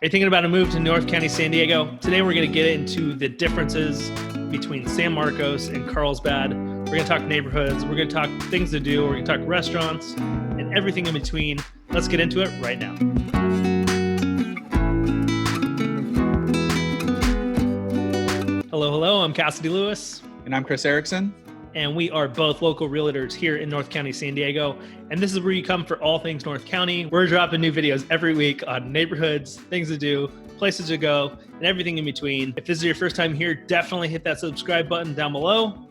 Are you thinking about a move to North County, San Diego? Today we're going to get into the differences between San Marcos and Carlsbad. We're going to talk neighborhoods, we're going to talk things to do, we're going to talk restaurants, and everything in between. Let's get into it right now. Hello, I'm Cassidy Lewis. And I'm Chris Erickson. And we are both local realtors here in North County, San Diego. And this is where you come for all things North County. We're dropping new videos every week on neighborhoods, things to do, places to go, and everything in between. If this is your first time here, definitely hit that subscribe button down below.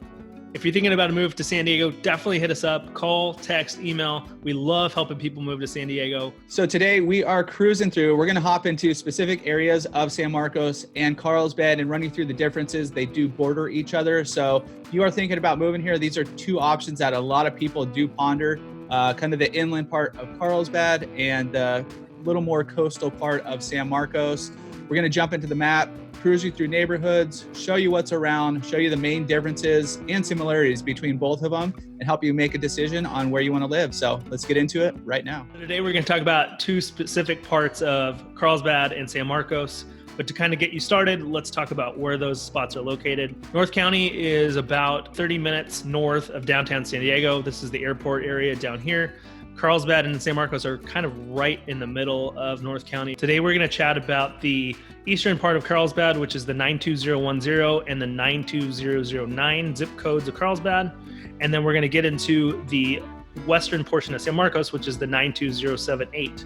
If you're thinking about a move to San Diego, definitely hit us up, call, text, email. We love helping people move to San Diego. So today we are cruising through. We're going to hop into specific areas of San Marcos and Carlsbad and running through the differences. They do border each other. So if you are thinking about moving here, these are two options that a lot of people do ponder. Kind of the inland part of Carlsbad and the little more coastal part of San Marcos. We're going to jump into the map, cruise you through neighborhoods, show you what's around, show you the main differences and similarities between both of them, and help you make a decision on where you want to live. So let's get into it right now. Today we're going to talk about two specific parts of Carlsbad and San Marcos. But to kind of get you started, let's talk about where those spots are located. North County is about 30 minutes north of downtown San Diego. This is the airport area down here. Carlsbad and San Marcos are kind of right in the middle of North County. Today we're going to chat about the eastern part of Carlsbad, which is the 92010 and the 92009 zip codes of Carlsbad. And then we're going to get into the western portion of San Marcos, which is the 92078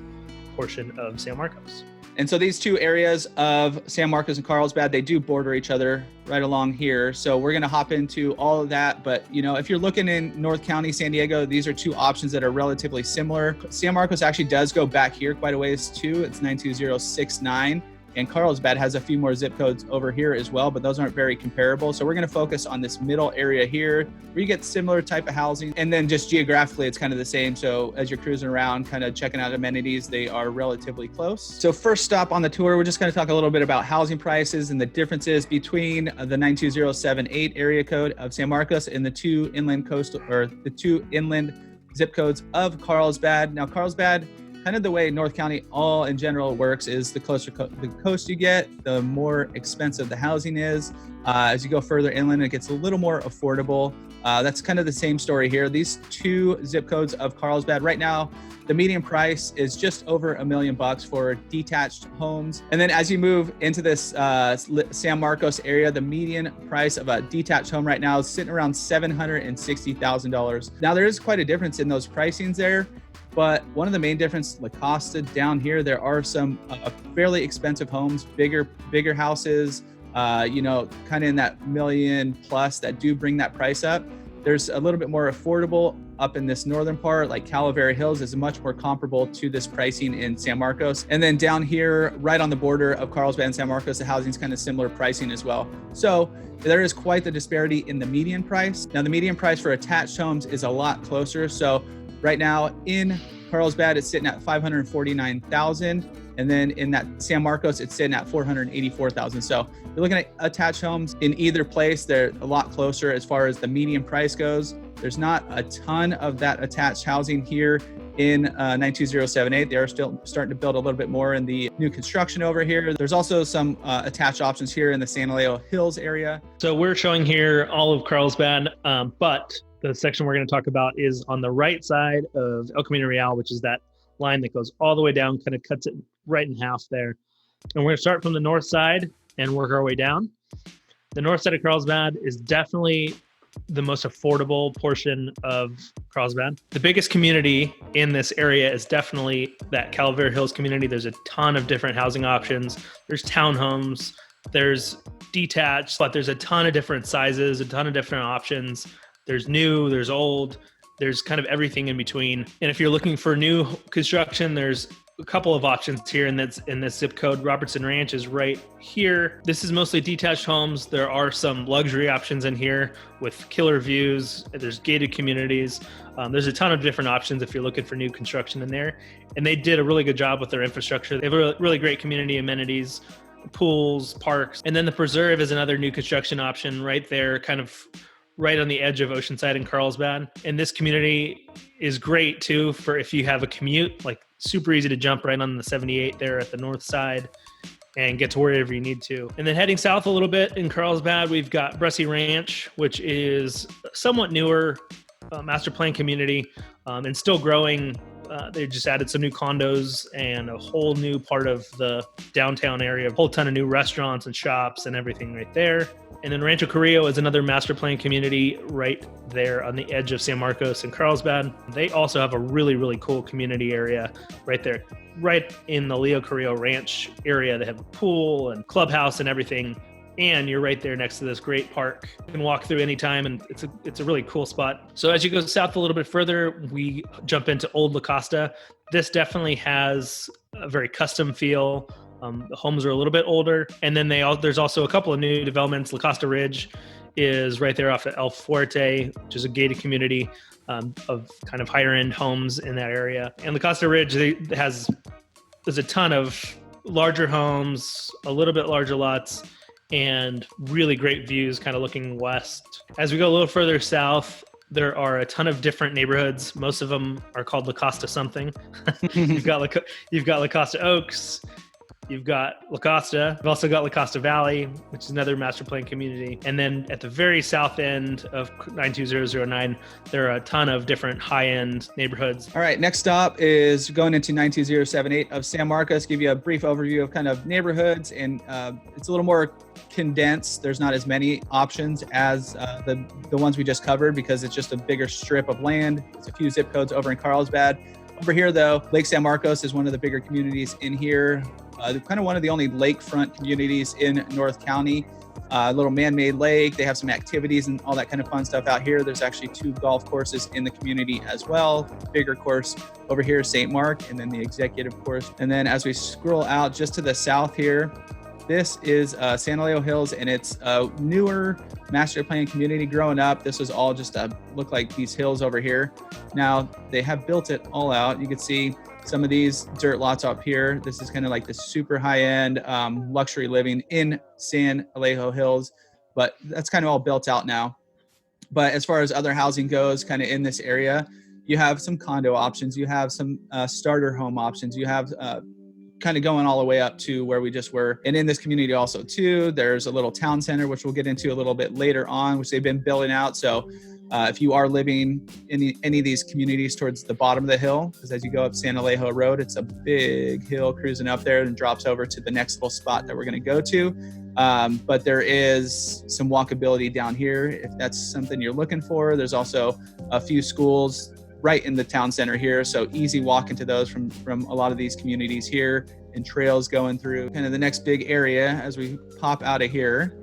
portion of San Marcos. And so these two areas of San Marcos and Carlsbad, they do border each other right along here. So we're going to hop into all of that. But, you know, if you're looking in North County, San Diego, these are two options that are relatively similar. San Marcos actually does go back here quite a ways too. It's 92069. And Carlsbad has a few more zip codes over here as well, but those aren't very comparable. So we're going to focus on this middle area here where you get similar type of housing. And then just geographically, it's kind of the same. So as you're cruising around, kind of checking out amenities, they are relatively close. So first stop on the tour, we're just going to talk a little bit about housing prices and the differences between the 92078 area code of San Marcos and the two inland coastal, or the two inland zip codes of Carlsbad. Now, Carlsbad, kind of the way North County all in general works is the closer the coast you get, the more expensive the housing is. As you go further inland, it gets a little more affordable. That's kind of the same story here. These two zip codes of Carlsbad right now, the median price is just over $1 million for detached homes. And then as you move into this San Marcos area, the median price of a detached home right now is sitting around $760,000. Now there is quite a difference in those pricings there. But one of the main differences, La Costa down here, there are some fairly expensive homes, bigger houses, you know, kind of in that $1 million plus that do bring that price up. There's a little bit more affordable up in this northern part, like Calavera Hills is much more comparable to this pricing in San Marcos. And then down here, right on the border of Carlsbad and San Marcos, the housing is kind of similar pricing as well. So there is quite the disparity in the median price. Now the median price for attached homes is a lot closer. So right now in Carlsbad, it's sitting at $549,000. And then in that San Marcos, it's sitting at $484,000. So you're looking at attached homes in either place. They're a lot closer as far as the median price goes. There's not a ton of that attached housing here in 92078. They are still starting to build a little bit more in the new construction over here. There's also some attached options here in the San Elijo Hills area. So we're showing here all of Carlsbad, but the section we're going to talk about is on the right side of El Camino Real, which is that line that goes all the way down, kind of cuts it right in half there. And we're going to start from the north side and work our way down. The north side of Carlsbad is definitely the most affordable portion of Carlsbad. The biggest community in this area is definitely that Calavera Hills community. There's a ton of different housing options. There's townhomes, there's detached, but there's a ton of different sizes, a ton of different options. There's new, there's old, there's kind of everything in between. And if you're looking for new construction, there's a couple of options here in this zip code. Robertson Ranch is right here. This is mostly detached homes. There are some luxury options in here with killer views. There's gated communities. There's a ton of different options if you're looking for new construction in there. And they did a really good job with their infrastructure. They have really great community amenities, pools, parks. And then the Preserve is another new construction option right there, kind of right on the edge of Oceanside and Carlsbad. And this community is great too for if you have a commute, like super easy to jump right on the 78 there at the north side and get to wherever you need to. And then heading south a little bit in Carlsbad, we've got Bressy Ranch, which is somewhat newer master plan community and still growing. They just added some new condos and a whole new part of the downtown area, a whole ton of new restaurants and shops and everything right there. And then Rancho Carrillo is another master plan community right there on the edge of San Marcos and Carlsbad. They also have a really, really cool community area right there, right in the Leo Carrillo Ranch area. They have a pool and clubhouse and everything. And you're right there next to this great park. You can walk through anytime, and it's a really cool spot. So as you go south a little bit further, we jump into Old La Costa. This definitely has a very custom feel. The homes are a little bit older. And then there's also a couple of new developments. La Costa Ridge is right there off of El Fuerte, which is a gated community of kind of higher end homes in that area. And La Costa Ridge there's a ton of larger homes, a little bit larger lots, and really great views kind of looking west. As we go a little further south, there are a ton of different neighborhoods. Most of them are called La Costa something. You've got La Costa Oaks. You've got La Costa. You've also got La Costa Valley, which is another master plan community. And then at the very south end of 92009, there are a ton of different high-end neighborhoods. All right, next stop is going into 92078 of San Marcos. Give you a brief overview of kind of neighborhoods, and it's a little more condensed. There's not as many options as the ones we just covered because it's just a bigger strip of land. It's a few zip codes over in Carlsbad. Over here, though, Lake San Marcos is one of the bigger communities in here. Kind of one of the only lakefront communities in North County. A little man-made lake. They have some activities and all that kind of fun stuff out here. There's actually 2 golf courses in the community as well. Bigger course over here is St. Mark, and then the executive course. And then as we scroll out just to the south here, this is San Alejo Hills, and it's a newer master plan community. Growing up, this was all just look like these hills over here. Now they have built it all out. You can see some of these dirt lots up here. This is kind of like the super high-end luxury living in San Alejo Hills, but that's kind of all built out now. But as far as other housing goes, kind of in this area, you have some condo options. You have some starter home options. You have kind of going all the way up to where we just were. And in this community also too, there's a little town center, which we'll get into a little bit later on, which they've been building out. So if you are living in any of these communities towards the bottom of the hill, because as you go up San Alejo Road, it's a big hill cruising up there and drops over to the next little spot that we're going to go to. But there is some walkability down here if that's something you're looking for. There's also a few schools right in the town center here, so easy walk into those from a lot of these communities here, and trails going through. Kind of the next big area as we pop out of here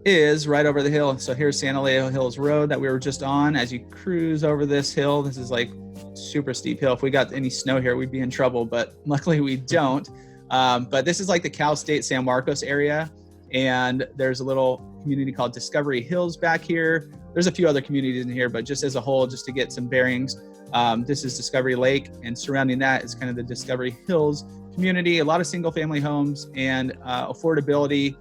is right over the hill. So here's San Alejo Hills Road that we were just on. As you cruise over this hill, this is like super steep hill. If we got any snow here, we'd be in trouble, but luckily we don't. But this is like the Cal State San Marcos area, and there's a little community called Discovery Hills back here. There's a few other communities in here, but just as a whole, just to get some bearings, this is Discovery Lake, and surrounding that is kind of the Discovery Hills community. A lot of single family homes, and affordability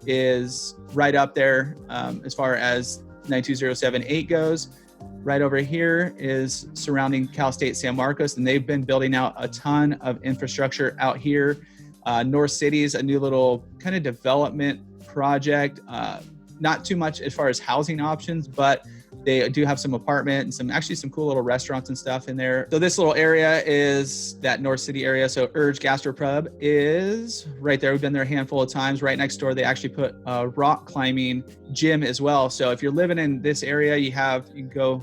is right up there as far as 92078 goes. Right over here is surrounding Cal State San Marcos, and they've been building out a ton of infrastructure out here. North City is a new little kind of development project. Not too much as far as housing options, but they do have some apartment and some cool little restaurants and stuff in there. So this little area is that North City area. So Urge Gastropub is right there. We've been there a handful of times. Right next door, they actually put a rock climbing gym as well. So if you're living in this area, you can go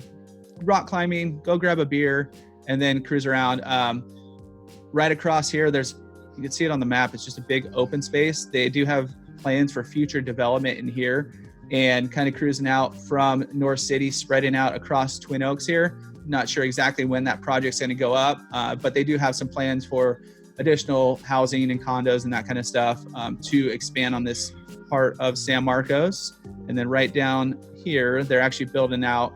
rock climbing, go grab a beer, and then cruise around. Right across here, you can see it on the map. It's just a big open space. They do have plans for future development in here, and kind of cruising out from North City, spreading out across Twin Oaks here. Not sure exactly when that project's going to go up, but they do have some plans for additional housing and condos and that kind of stuff to expand on this part of San Marcos. And then right down here, they're actually building out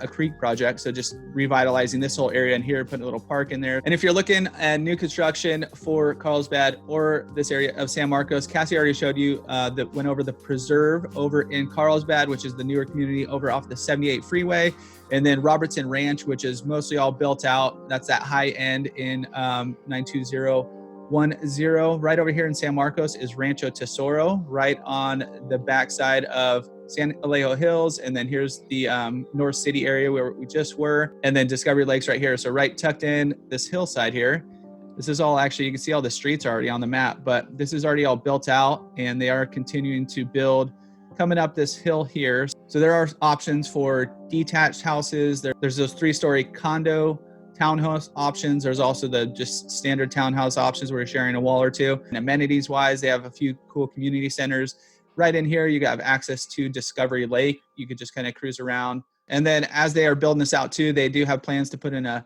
a creek project. So just revitalizing this whole area in here, putting a little park in there. And if you're looking at new construction for Carlsbad or this area of San Marcos, Cassie already showed you that went over the preserve over in Carlsbad, which is the newer community over off the 78 freeway. And then Robertson Ranch, which is mostly all built out. That's that high end in 92010. Right over here in San Marcos is Rancho Tesoro, right on the backside of San Alejo Hills. And then here's the North City area where we just were. And then Discovery Lakes right here. So right tucked in this hillside here. This is all actually, you can see all the streets are already on the map, but this is already all built out and they are continuing to build coming up this hill here. So there are options for detached houses. There's those 3-story condo townhouse options. There's also the just standard townhouse options where you're sharing a wall or two. And amenities wise, they have a few cool community centers. Right in here, you have access to Discovery Lake. You could just kind of cruise around. And then as they are building this out too, they do have plans to put in a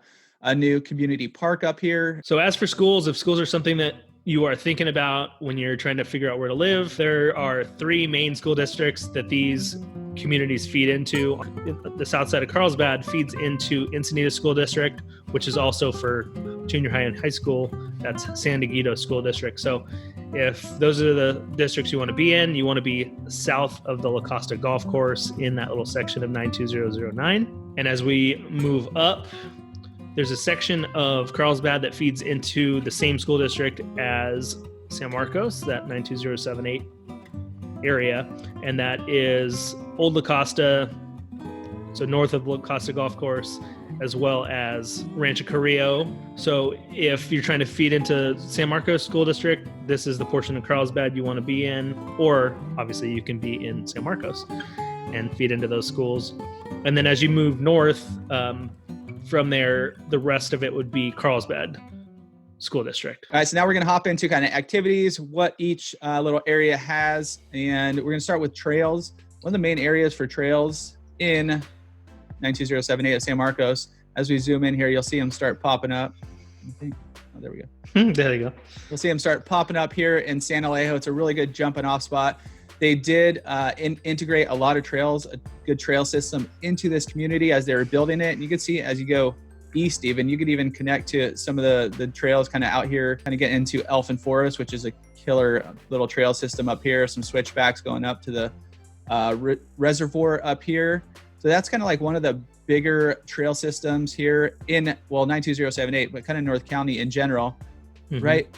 new community park up here. So as for schools, if schools are something that you are thinking about when you're trying to figure out where to live, there are 3 main school districts that these communities feed into. The south side of Carlsbad feeds into Encinitas School District, which is also for junior high and high school. That's San Dieguito School District. So if those are the districts you want to be in, you want to be south of the La Costa Golf Course in that little section of 92009. And as we move up, there's a section of Carlsbad that feeds into the same school district as San Marcos, that 92078 area. And that is Old La Costa, so north of La Costa Golf Course, as well as Rancho Carrillo. So if you're trying to feed into San Marcos School District, this is the portion of Carlsbad you want to be in, or obviously you can be in San Marcos and feed into those schools. And then as you move north, from there, the rest of it would be Carlsbad School District. All right, so now we're going to hop into kind of activities, what each little area has, and we're going to start with trails. One of the main areas for trails in 92078 at San Marcos, as we zoom in here, you'll see them start popping up. Oh, there we go. There you go. You'll see them start popping up here in San Alejo. It's a really good jumping off spot. They did integrate a lot of trails, a good trail system into this community as they were building it. And you can see as you go east even, you could even connect to some of the trails kind of out here, kind of get into Elfin Forest, which is a killer little trail system up here, some switchbacks going up to the reservoir up here. So that's kind of like one of the bigger trail systems here in, well, 92078, but kind of North County in general, right?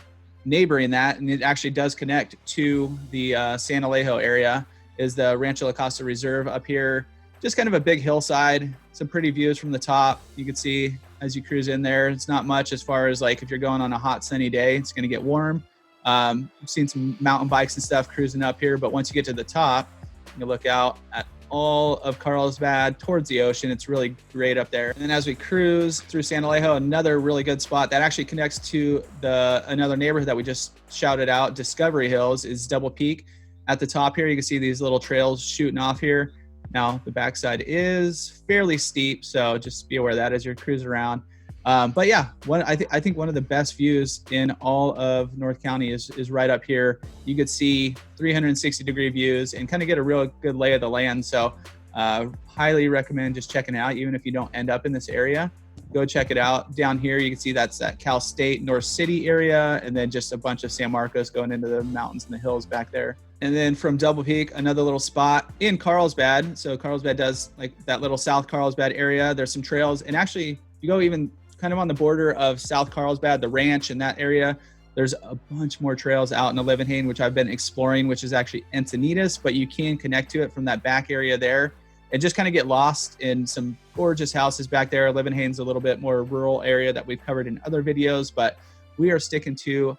Neighboring that, and it actually does connect to the San Alejo area, is the Rancho La Costa Reserve up here. Just kind of a big hillside, some pretty views from the top. You can see as you cruise in there, it's not much as far as like if you're going on a hot sunny day, it's going to get warm. I've seen some mountain bikes and stuff cruising up here, but once you get to the top, you look out at all of Carlsbad towards the ocean. It's really great up there. And then as we cruise through San Alejo, another really good spot that actually connects to another neighborhood that we just shouted out, Discovery Hills, is Double Peak. At the top here, you can see these little trails shooting off here. Now the backside is fairly steep, so just be aware of that as you're cruising around. But yeah, I think one of the best views in all of North County is right up here. You could see 360-degree views and kind of get a real good lay of the land. So highly recommend just checking it out, even if you don't end up in this area. Go check it out. Down here, you can see that's that Cal State North City area, and then just a bunch of San Marcos going into the mountains and the hills back there. And then from Double Peak, another little spot in Carlsbad. So Carlsbad does like that little South Carlsbad area. There's some trails, and actually you go even kind of on the border of South Carlsbad, the ranch in that area, there's a bunch more trails out in Olivenhain, which I've been exploring, which is actually Encinitas, but you can connect to it from that back area there and just kind of get lost in some gorgeous houses back there. Olivenhain's a little bit more rural area that we've covered in other videos, but we are sticking to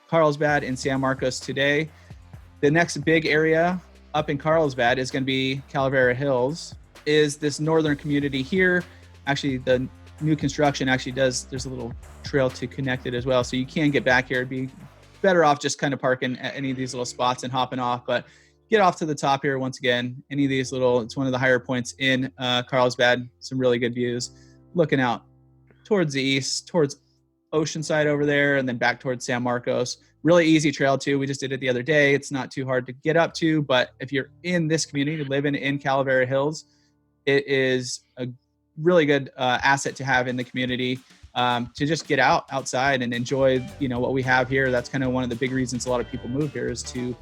Carlsbad and San Marcos today. The next big area up in Carlsbad is going to be Calavera Hills, is this northern community here. Actually, the new construction actually there's a little trail to connect it as well. So you can get back here. It'd be better off just kind of parking at any of these little spots and hopping off, but get off to the top here. Once again, any of these it's one of the higher points in Carlsbad, some really good views, looking out towards the east, towards Oceanside over there, and then back towards San Marcos. Really easy trail too. We just did it the other day. It's not too hard to get up to, but if you're in this community, living in Calavera Hills, it is a really good asset to have in the community, to just get outside and enjoy, what we have here. That's kind of one of the big reasons a lot of people move here, is to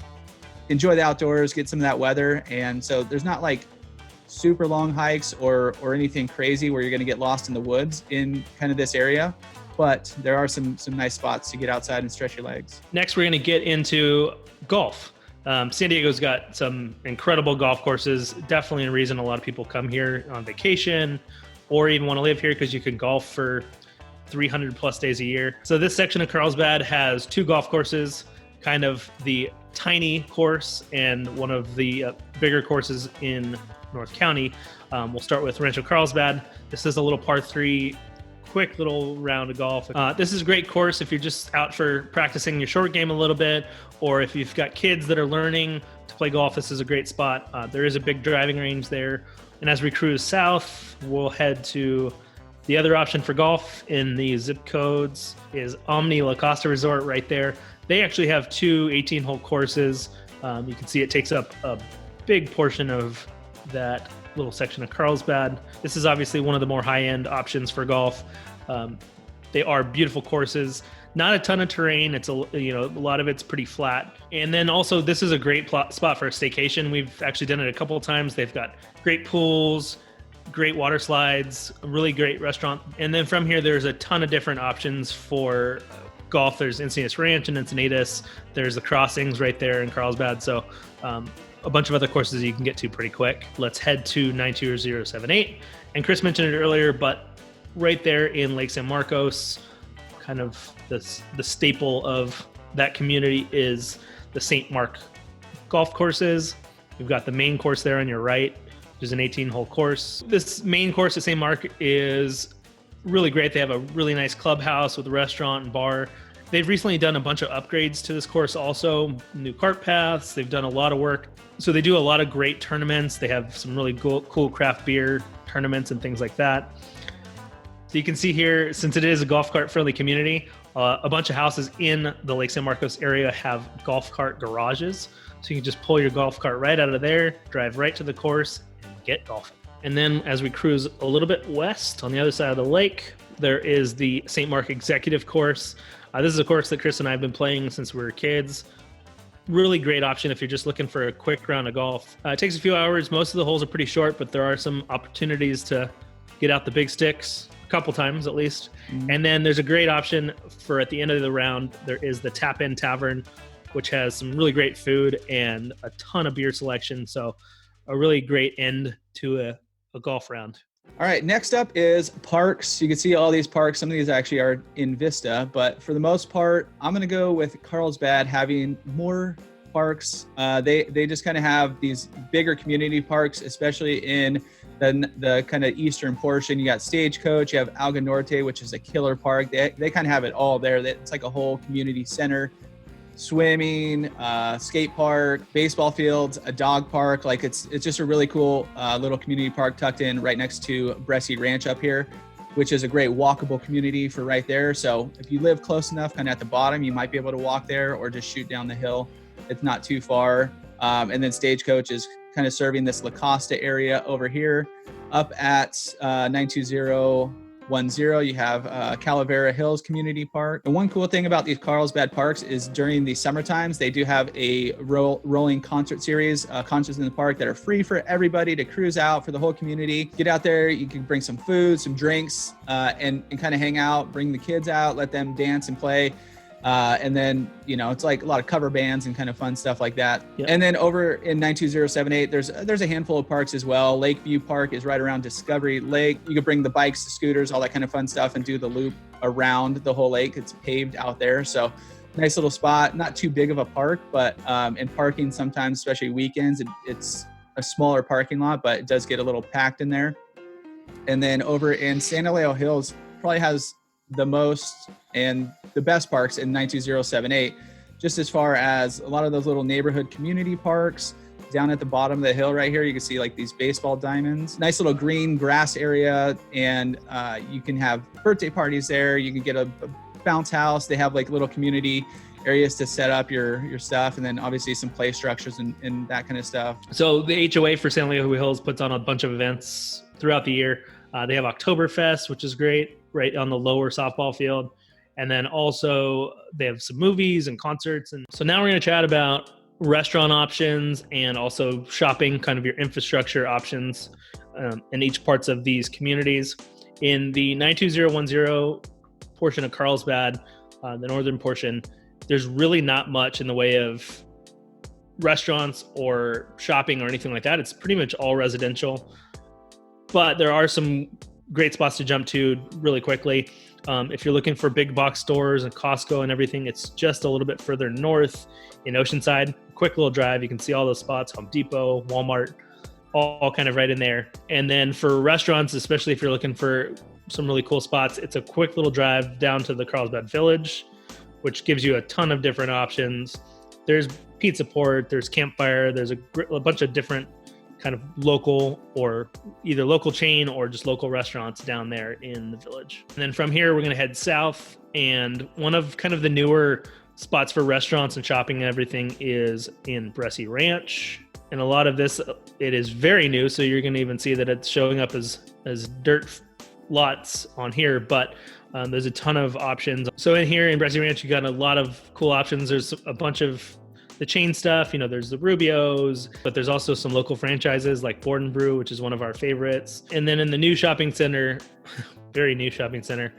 enjoy the outdoors, get some of that weather. And so there's not like super long hikes or anything crazy where you're going to get lost in the woods in kind of this area, but there are some nice spots to get outside and stretch your legs. Next, we're going to get into golf. San Diego's got some incredible golf courses. Definitely a reason a lot of people come here on vacation or even want to live here, because you can golf for 300 plus days a year. So this section of Carlsbad has 2 golf courses, kind of the tiny course and one of the bigger courses in North County. We'll start with Rancho Carlsbad. This is a little par 3, quick little round of golf. This is a great course if you're just out for practicing your short game a little bit, or if you've got kids that are learning to play golf, this is a great spot. There is a big driving range there. And as we cruise south, we'll head to the other option for golf in the zip codes is Omni La Costa Resort right there. They actually have 2 18-hole courses. You can see it takes up a big portion of that little section of Carlsbad. This is obviously one of the more high-end options for golf. They are beautiful courses. Not a ton of terrain. It's a lot of it's pretty flat. And then also this is a great spot for a staycation. We've actually done it a couple of times. They've got great pools, great water slides, a really great restaurant. And then from here, there's a ton of different options for golf. There's Encinitas Ranch and Encinitas. There's the crossings right there in Carlsbad. So a bunch of other courses you can get to pretty quick. Let's head to 92078. And Chris mentioned it earlier, but right there in Lake San Marcos, kind of the staple of that community is the St. Mark golf courses. We've got the main course there on your right, which is an 18-hole course. This main course at St. Mark is really great. They have a really nice clubhouse with a restaurant and bar. They've recently done a bunch of upgrades to this course also, new cart paths. They've done a lot of work. So they do a lot of great tournaments. They have some really cool craft beer tournaments and things like that. So you can see here, since it is a golf cart friendly community, a bunch of houses in the Lake San Marcos area have golf cart garages. So you can just pull your golf cart right out of there, drive right to the course, and get golfing. And then as we cruise a little bit west on the other side of the lake, there is the St. Mark Executive Course. This is a course that Chris and I have been playing since we were kids. Really great option if you're just looking for a quick round of golf. It takes a few hours. Most of the holes are pretty short, but there are some opportunities to get out the big sticks a couple times at least. Mm-hmm. And then there's a great option for at the end of the round. There is the Tap In Tavern, which has some really great food and a ton of beer selection. So a really great end to a golf round. All right, next up is parks. You can see all these parks. Some of these actually are in Vista, but for the most part, I'm going to go with Carlsbad having more parks. They just kind of have these bigger community parks, especially in the kind of eastern portion. You got Stagecoach, you have Alga Norte, which is a killer park. They kind of have it all there. It's like a whole community center. Swimming, skate park, baseball fields, a dog park. Like it's just a really cool little community park tucked in right next to Bresci Ranch up here, which is a great walkable community for right there. So if you live close enough, kind of at the bottom, you might be able to walk there or just shoot down the hill. It's not too far. And then Stagecoach is kind of serving this La Costa area over here. Up at 92010, you have Calavera Hills Community Park. And one cool thing about these Carlsbad parks is during the summer times, they do have a rolling concert series, concerts in the park that are free for everybody to cruise out for the whole community. Get out there, you can bring some food, some drinks, and kind of hang out, bring the kids out, let them dance and play. And then, it's like a lot of cover bands and kind of fun stuff like that. Yep. And then over in 92078, there's a handful of parks as well. Lakeview Park is right around Discovery Lake. You can bring the bikes, the scooters, all that kind of fun stuff and do the loop around the whole lake. It's paved out there. So nice little spot, not too big of a park, but in parking sometimes, especially weekends, it's a smaller parking lot, but it does get a little packed in there. And then over in San Elijo Hills, probably has the most and the best parks in 92078, just as far as a lot of those little neighborhood community parks. Down at the bottom of the hill right here, you can see like these baseball diamonds, nice little green grass area, and you can have birthday parties there. You can get a bounce house. They have like little community areas to set up your stuff, and then obviously some play structures and that kind of stuff. So the HOA for San Diego Hills puts on a bunch of events throughout the year. They have Oktoberfest, which is great, right on the lower softball field. And then also they have some movies and concerts. And so now we're going to chat about restaurant options and also shopping, kind of your infrastructure options in each parts of these communities. In the 92010 portion of Carlsbad, the northern portion, there's really not much in the way of restaurants or shopping or anything like that. It's pretty much all residential, but there are some great spots to jump to really quickly. If you're looking for big box stores and Costco and everything, it's just a little bit further north in Oceanside. Quick little drive. You can see all those spots, Home Depot, Walmart, all kind of right in there. And then for restaurants, especially if you're looking for some really cool spots, it's a quick little drive down to the Carlsbad Village, which gives you a ton of different options. There's Pizza Port, there's Campfire, there's a bunch of different kind of local or either local chain or just local restaurants down there in the village. And then from here, we're going to head south. And one of kind of the newer spots for restaurants and shopping and everything is in Bressie Ranch. And a lot of this, it is very new. So you're going to even see that it's showing up as dirt lots on here, but there's a ton of options. So in here in Bressie Ranch, you got a lot of cool options. There's a bunch of the chain stuff, there's the Rubios, but there's also some local franchises like Board and Brew, which is one of our favorites. And then in the new shopping center, very new shopping center,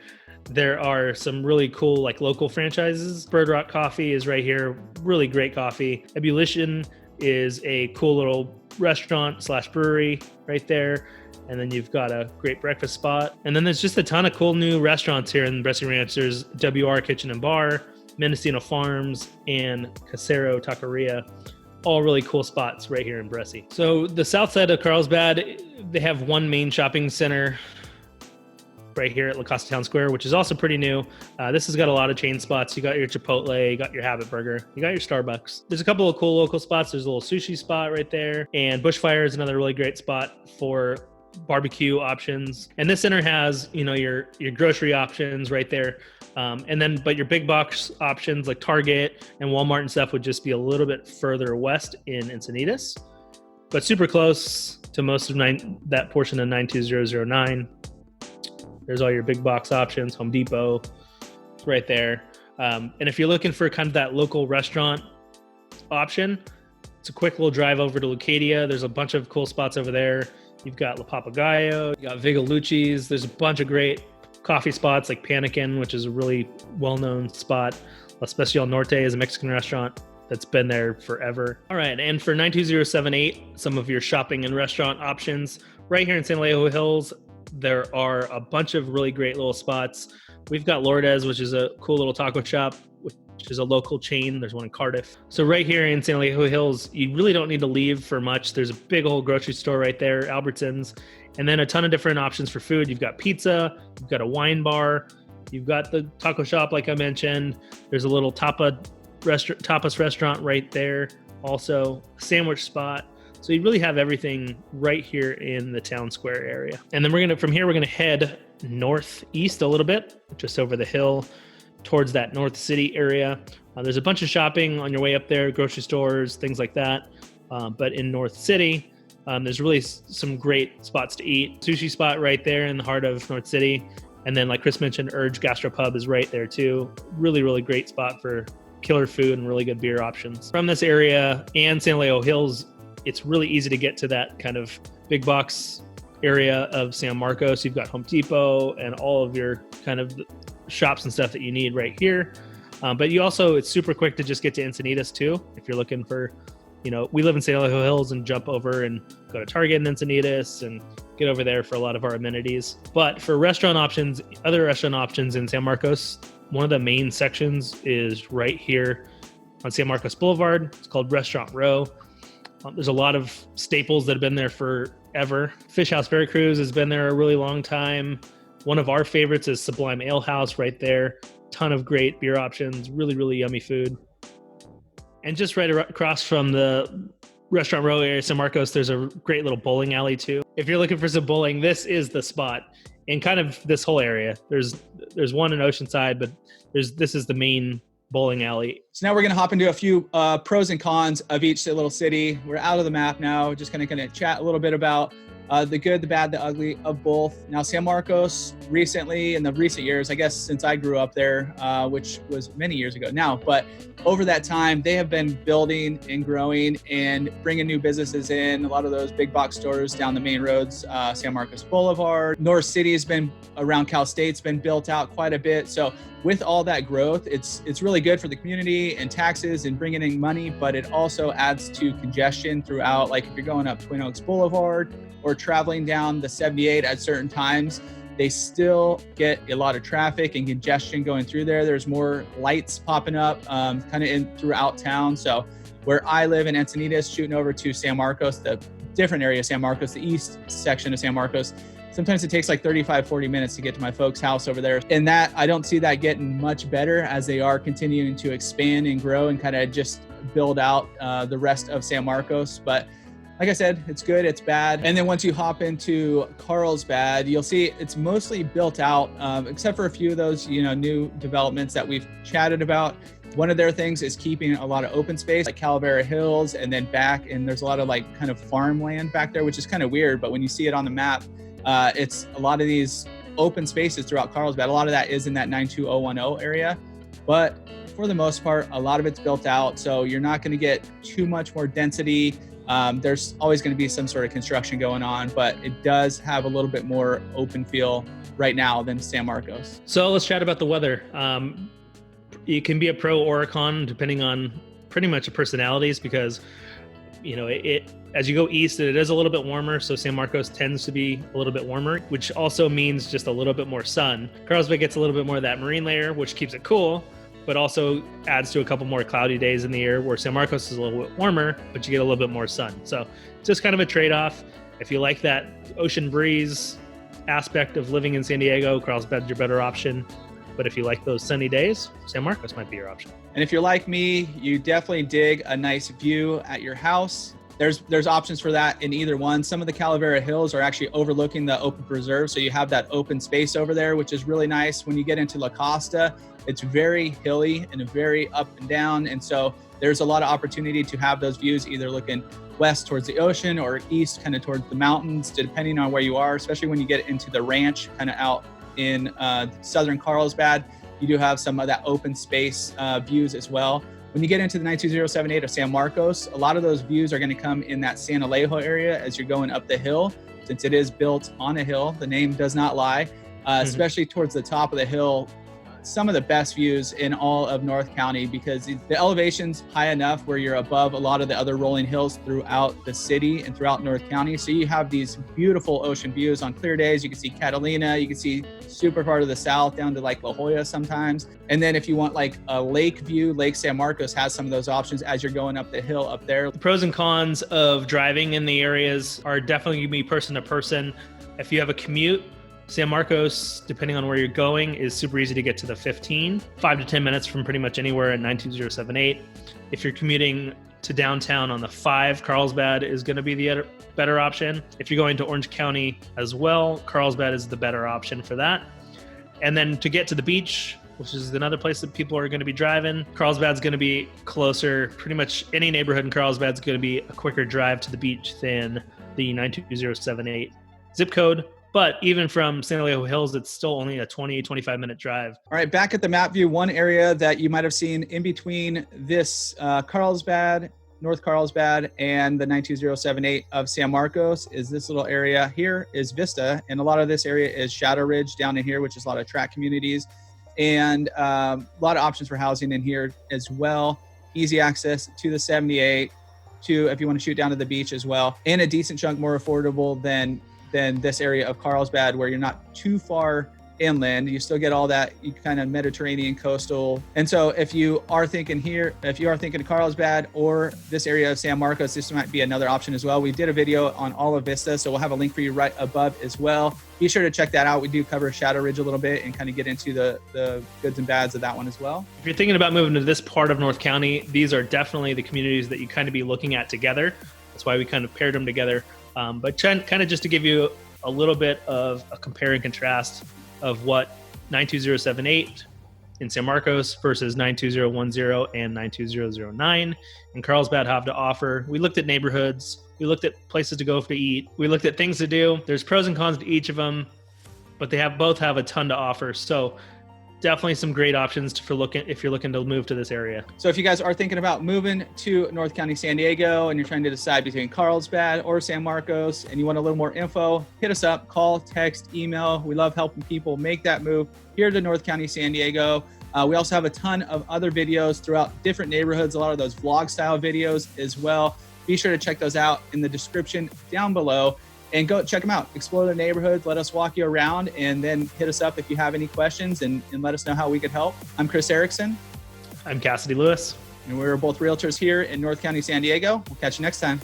there are some really cool like local franchises. Bird Rock Coffee is right here, really great coffee. Ebullition is a cool little restaurant / brewery right there. And then you've got a great breakfast spot. And then there's just a ton of cool new restaurants here in Bressie Ranch. There's WR Kitchen and Bar, Mendocino Farms, and Casero Taqueria, all really cool spots right here in Bressie. So the south side of Carlsbad, they have one main shopping center right here at La Costa Town Square, which is also pretty new. This has got a lot of chain spots. You got your Chipotle, you got your Habit Burger, you got your Starbucks. There's a couple of cool local spots. There's a little sushi spot right there, and Bushfire is another really great spot for barbecue options. And this center has, your grocery options right there. But your big box options like Target and Walmart and stuff would just be a little bit further west in Encinitas, but super close to most of that portion of 92009. There's all your big box options, Home Depot, it's right there. And if you're looking for kind of that local restaurant option, it's a quick little drive over to Lucadia. There's a bunch of cool spots over there. You've got La Papagayo, you got Vigalucci's. There's a bunch of great coffee spots like Panikin, which is a really well-known spot. La Especial Norte is a Mexican restaurant that's been there forever. All right, and for 92078, some of your shopping and restaurant options. Right here in San Diego Hills, there are a bunch of really great little spots. We've got Lourdes, which is a cool little taco shop, which is a local chain. There's one in Cardiff. So right here in San Diego Hills, you really don't need to leave for much. There's a big old grocery store right there, Albertsons, and then a ton of different options for food. You've got pizza, you've got a wine bar, you've got the taco shop like I mentioned. There's a little tapas restaurant right there, also a sandwich spot. So you really have everything right here in the town square area. And then from here we're gonna head northeast a little bit, just over the hill towards that North City area. There's a bunch of shopping on your way up there, grocery stores, things like that. But in North City, there's really some great spots to eat. Sushi spot right there in the heart of North City. And then like Chris mentioned, Urge Gastropub is right there too. Really, really great spot for killer food and really good beer options. From this area and San Diego Hills, it's really easy to get to that kind of big box area of San Marcos. You've got Home Depot and all of your kind of shops and stuff that you need right here. But it's super quick to just get to Encinitas too. If you're looking for, we live in San Diego Hills and jump over and go to Target in Encinitas and get over there for a lot of our amenities. But for restaurant options, other restaurant options in San Marcos, one of the main sections is right here on San Marcos Boulevard. It's called Restaurant Row. There's a lot of staples that have been there forever. Fish House Veracruz has been there a really long time. One of our favorites is Sublime Ale House right there. Ton of great beer options, really, really yummy food. And just right across from the Restaurant Row area, San Marcos, there's a great little bowling alley too. If you're looking for some bowling, this is the spot. In kind of this whole area, there's one in Oceanside, but this is the main bowling alley. So now we're going to hop into a few pros and cons of each little city. We're out of the map now. Just going to chat a little bit about the good, the bad, the ugly of both. Now, San Marcos recently, in the recent years, I guess since I grew up there, which was many years ago now, but over that time, they have been building and growing and bringing new businesses in. A lot of those big box stores down the main roads, San Marcos Boulevard, North City has been around Cal State's been built out quite a bit. So with all that growth, it's really good for the community and taxes and bringing in money, but it also adds to congestion throughout. Like if you're going up Twin Oaks Boulevard or traveling down the 78 at certain times, they still get a lot of traffic and congestion going through there. There's more lights popping up kind of in throughout town. So where I live in Encinitas, shooting over to San Marcos, the different area of San Marcos, the east section of San Marcos, sometimes it takes like 35, 40 minutes to get to my folks' house over there. And that, I don't see that getting much better as they are continuing to expand and grow and kind of just build out the rest of San Marcos. But like I said, it's good, it's bad. And then once you hop into Carlsbad, you'll see it's mostly built out, except for a few of those, new developments that we've chatted about. One of their things is keeping a lot of open space, like Calavera Hills, and then back, and there's a lot of like kind of farmland back there, which is kind of weird. But when you see it on the map, it's a lot of these open spaces throughout Carlsbad. A lot of that is in that 92010 area, but for the most part, a lot of it's built out. So you're not going to get too much more density. There's always going to be some sort of construction going on, but it does have a little bit more open feel right now than San Marcos. So let's chat about the weather. It can be a pro or a con depending on pretty much the personalities, because it as you go east, it is a little bit warmer. So San Marcos tends to be a little bit warmer, which also means just a little bit more sun. Carlsbad gets a little bit more of that marine layer, which keeps it cool, but also adds to a couple more cloudy days in the year, where San Marcos is a little bit warmer, but you get a little bit more sun. So it's just kind of a trade-off. If you like that ocean breeze aspect of living in San Diego, Carlsbad's your better option. But if you like those sunny days, San Marcos might be your option. And if you're like me, you definitely dig a nice view at your house. There's options for that in either one. Some of the Calavera Hills are actually overlooking the open preserve, so you have that open space over there, which is really nice. When you get into La Costa, it's very hilly and very up and down, and so there's a lot of opportunity to have those views either looking west towards the ocean or east kind of towards the mountains, depending on where you are, especially when you get into the ranch kind of out in southern Carlsbad. You do have some of that open space views as well. When you get into the 92078 of San Marcos, a lot of those views are going to come in that San Alejo area as you're going up the hill. Since it is built on a hill, the name does not lie, especially towards the top of the hill. Some of the best views in all of North County, because the elevation's high enough where you're above a lot of the other rolling hills throughout the city and throughout North County. So you have these beautiful ocean views on clear days. You can see Catalina, you can see super far to the south down to like La Jolla sometimes. And then if you want like a lake view, Lake San Marcos has some of those options as you're going up the hill up there. The pros and cons of driving in the areas are definitely going to be person to person. If you have a commute, San Marcos, depending on where you're going, is super easy to get to the 15, 5 to 10 minutes from pretty much anywhere at 92078. If you're commuting to downtown on the 5, Carlsbad is going to be the better option. If you're going to Orange County as well, Carlsbad is the better option for that. And then to get to the beach, which is another place that people are going to be driving, Carlsbad's going to be closer. Pretty much any neighborhood in Carlsbad's going to be a quicker drive to the beach than the 92078 zip code. But even from San Alejo Hills, it's still only a 20, 25-minute drive. All right, back at the map view, one area that you might have seen in between this Carlsbad, North Carlsbad, and the 92078 of San Marcos is this little area here is Vista. And a lot of this area is Shadow Ridge down in here, which is a lot of tract communities. And a lot of options for housing in here as well. Easy access to the 78, to if you want to shoot down to the beach as well. And a decent chunk more affordable than this area of Carlsbad, where you're not too far inland. You still get all that kind of Mediterranean coastal. And so if you are thinking of Carlsbad or this area of San Marcos, this might be another option as well. We did a video on all of Vista, so we'll have a link for you right above as well. Be sure to check that out. We do cover Shadow Ridge a little bit and kind of get into the goods and bads of that one as well. If you're thinking about moving to this part of North County, these are definitely the communities that you kind of be looking at together. That's why we kind of paired them together. But kind of just to give you a little bit of a compare and contrast of what 92078 in San Marcos versus 92010 and 92009 in Carlsbad have to offer. We looked at neighborhoods. We looked at places to go to eat. We looked at things to do. There's pros and cons to each of them, but they both have a ton to offer. So definitely some great options if you're looking to move to this area. So if you guys are thinking about moving to North County, San Diego, and you're trying to decide between Carlsbad or San Marcos, and you want a little more info, hit us up, call, text, email. We love helping people make that move here to North County, San Diego. We also have a ton of other videos throughout different neighborhoods, a lot of those vlog style videos as well. Be sure to check those out in the description down below. And go check them out, explore the neighborhoods, let us walk you around, and then hit us up if you have any questions and let us know how we could help. I'm Chris Erickson. I'm Cassidy Lewis. And we're both realtors here in North County, San Diego. We'll catch you next time.